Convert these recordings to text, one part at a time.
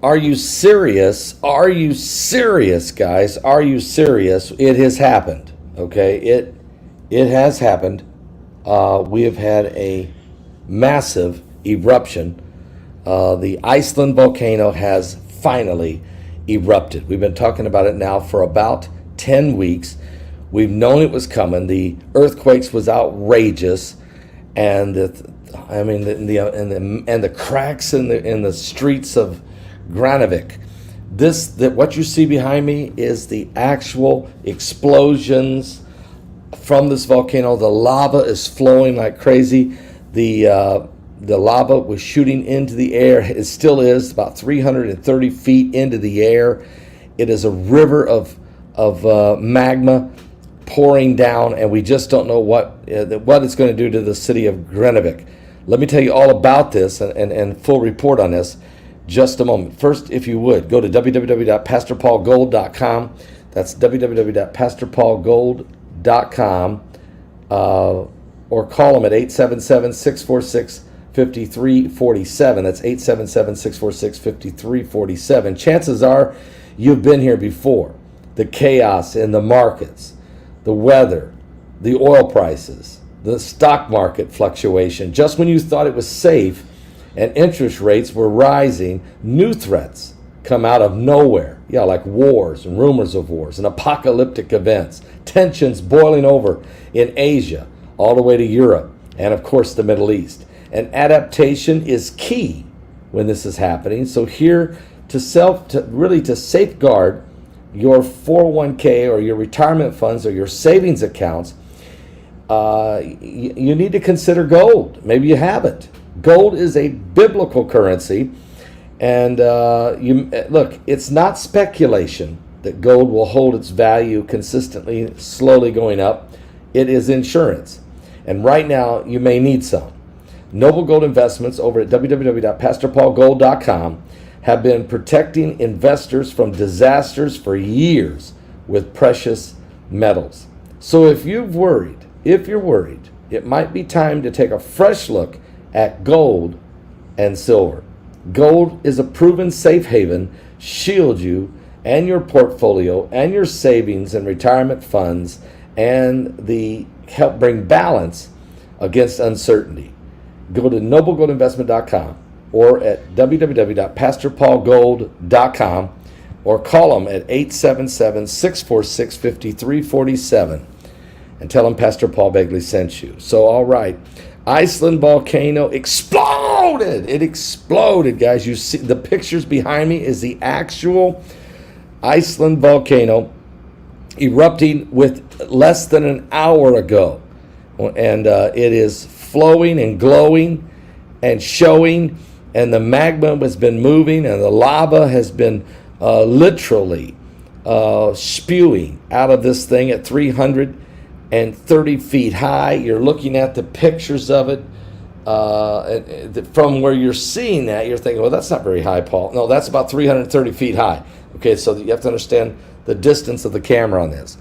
Are you serious? Are you serious, guys? Are you serious? It has happened. Okay, it has happened. We have had a massive eruption. The Iceland volcano has finally erupted. We've been talking about it now for about 10 weeks. We've known it was coming. The earthquakes was outrageous, and the cracks in the streets of Granavik. What you see behind me is the actual explosions from this volcano. The lava is flowing like crazy. The lava was shooting into the air. It still is about 330 feet into the air. It is a river of magma pouring down, and we just don't know what it's going to do to the city of Granavik. Let me tell you all about this and full report on this just a moment. First, if you would, go to www.pastorpaulgold.com. That's www.pastorpaulgold.com, or call them at 877-646-5347. That's 877-646-5347. Chances are you've been here before. The chaos in the markets, the weather, the oil prices, the stock market fluctuation. Just when you thought it was safe and interest rates were rising, new threats come out of nowhere. Yeah, like wars and rumors of wars and apocalyptic events, tensions boiling over in Asia, all the way to Europe, and of course the Middle East. And adaptation is key when this is happening. So here to safeguard your 401k or your retirement funds or your savings accounts, you need to consider gold. Maybe you haven't. Gold is a biblical currency, and look, it's not speculation that gold will hold its value consistently, slowly going up. It is insurance, and right now you may need some. Noble Gold Investments over at www.pastorpaulgold.com have been protecting investors from disasters for years with precious metals. So if you're worried, it might be time to take a fresh look at gold and silver. Gold is a proven safe haven, shield you and your portfolio and your savings and retirement funds, and help bring balance against uncertainty. Go to noblegoldinvestment.com or at www.pastorpaulgold.com, or call them at 877-646-5347 and tell them Pastor Paul Begley sent you. So, all right, Iceland volcano exploded. It exploded, guys. You see the pictures behind me is the actual Iceland volcano erupting with less than an hour ago. And it is flowing and glowing and showing, and the magma has been moving, and the lava has been literally spewing out of this thing at 330 feet high. You're looking at the pictures of it. From where you're seeing that, you're thinking, well, that's not very high, Paul. No, that's about 330 feet high. Okay, so you have to understand the distance of the camera on this.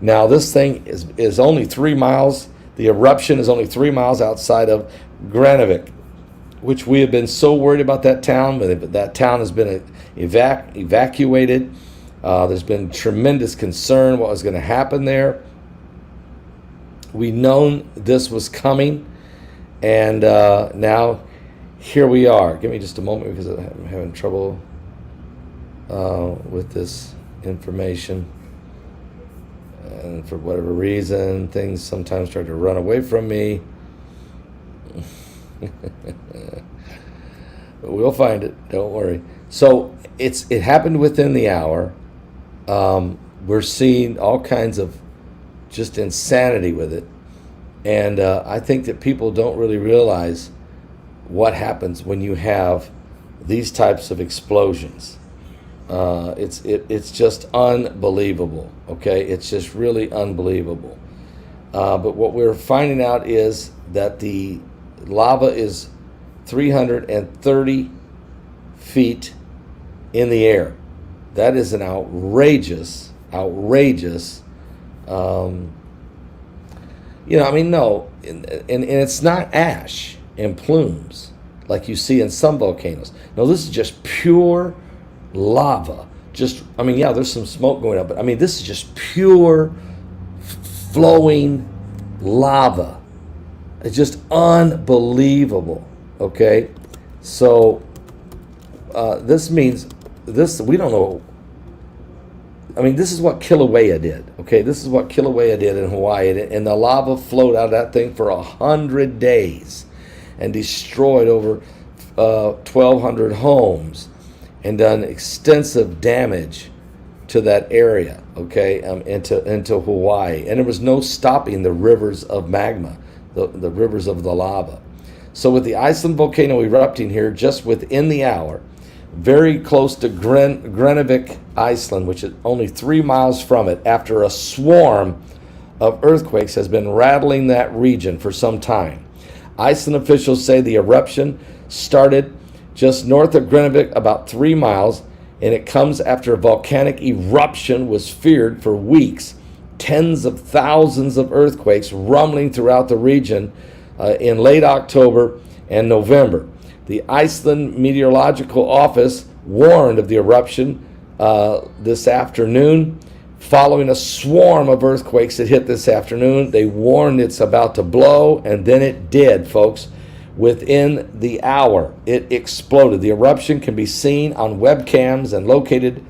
Now, this thing is only 3 miles. The eruption is only 3 miles outside of Granavik, which we have been so worried about that town. But that town has been evacuated. There's been tremendous concern what was going to happen there. We known this was coming, and now here we are. Give me just a moment because I'm having trouble with this information. And for whatever reason, things sometimes try to run away from me. But we'll find it. Don't worry. So it happened within the hour. We're seeing all kinds of just insanity with it. And I think that people don't really realize what happens when you have these types of explosions. It's just unbelievable, okay? It's just really unbelievable. But what we're finding out is that the lava is 330 feet in the air. That is an outrageous, no, and it's not ash and plumes like you see in some volcanoes. No, this is just pure lava. Just, I mean, yeah, there's some smoke going up, but I mean, this is just pure flowing lava. It's just unbelievable. Okay, so this means this. We don't know. I mean, this is what Kilauea did. Okay, this is what Kilauea did in Hawaii, and the lava flowed out of that thing for 100 days, and destroyed over 1,200 homes, and done extensive damage to that area. Okay, into Hawaii, and there was no stopping the rivers of magma, the rivers of the lava. So with the Iceland volcano erupting here just within the hour, very close to Greenavik, Iceland, which is only 3 miles from it, after a swarm of earthquakes has been rattling that region for some time. Iceland officials say the eruption started just north of Greenavik, about 3 miles, and it comes after a volcanic eruption was feared for weeks. Tens of thousands of earthquakes rumbling throughout the region in late October and November. The Iceland Meteorological Office warned of the eruption this afternoon, following a swarm of earthquakes that hit this afternoon. They warned it's about to blow, and then it did, folks. Within the hour, it exploded. The eruption can be seen on webcams and located,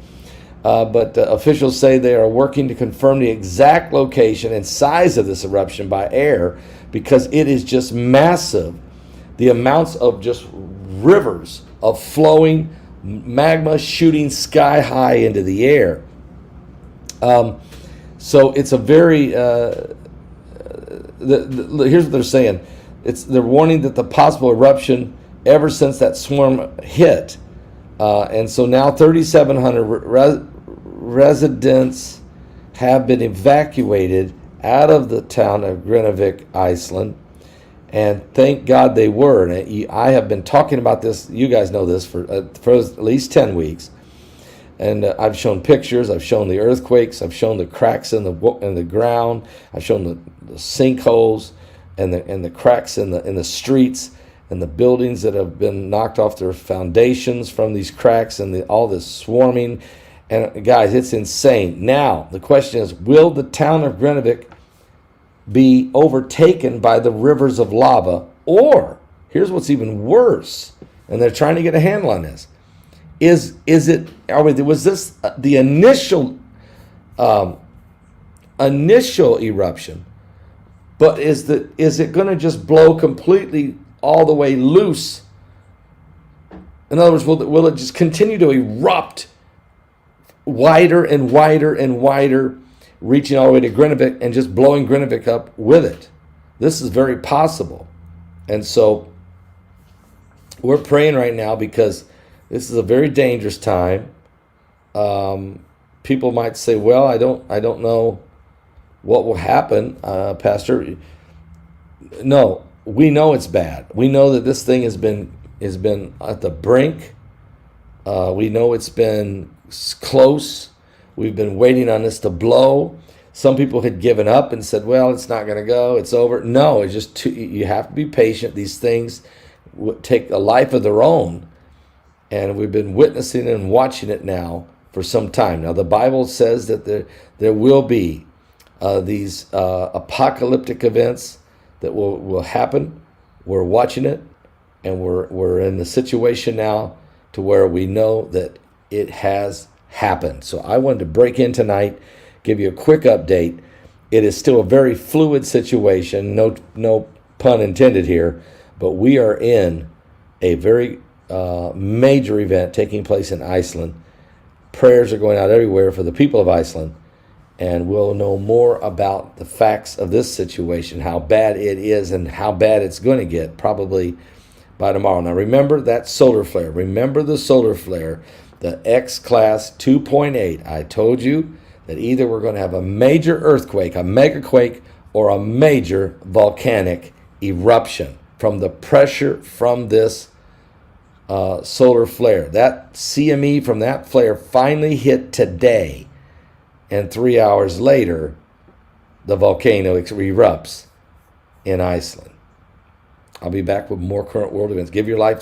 but officials say they are working to confirm the exact location and size of this eruption by air, because it is just massive. The amounts of just rivers of flowing magma shooting sky high into the air. So it's a very, here's what they're saying. They're warning that the possible eruption ever since that swarm hit. And so now 3,700 residents have been evacuated out of the town of Greenavik, Iceland. And thank God they were. And I have been talking about this, you guys know this, for at least 10 weeks. And I've shown pictures, I've shown the earthquakes, I've shown the cracks in the ground, I've shown the sinkholes and the cracks in the streets, and the buildings that have been knocked off their foundations from these cracks, and all this swarming. And guys, it's insane. Now, the question is, will the town of Greenavik be overtaken by the rivers of lava? Or, here's what's even worse, and they're trying to get a handle on this. Was this the initial eruption, but is it going to just blow completely all the way loose? In other words, will it just continue to erupt wider and wider and wider, reaching all the way to Greenavik and just blowing Greenavik up with it? This is very possible. And so we're praying right now, because this is a very dangerous time. People might say, well, I don't know what will happen, Pastor. No, we know it's bad. We know that this thing has been at the brink. We know it's been close. We've been waiting on this to blow. Some people had given up and said, well, it's not going to go, it's over. No, it's just you have to be patient. These things take a life of their own. And we've been witnessing and watching it now for some time. Now, the Bible says that there will be these apocalyptic events that will happen. We're watching it, and we're in the situation now to where we know that it has happened. So I wanted to break in tonight, give you a quick update. It is still a very fluid situation, no pun intended here, but we are in a very major event taking place in Iceland. Prayers are going out everywhere for the people of Iceland, and we'll know more about the facts of this situation, how bad it is and how bad it's going to get, probably by tomorrow. Now remember that solar flare. Remember the solar flare, the X-class 2.8. I told you that either we're going to have a major earthquake, a megaquake, or a major volcanic eruption from the pressure from this solar flare. That CME from that flare finally hit today, and 3 hours later, the volcano erupts in Iceland. I'll be back with more current world events. Give your life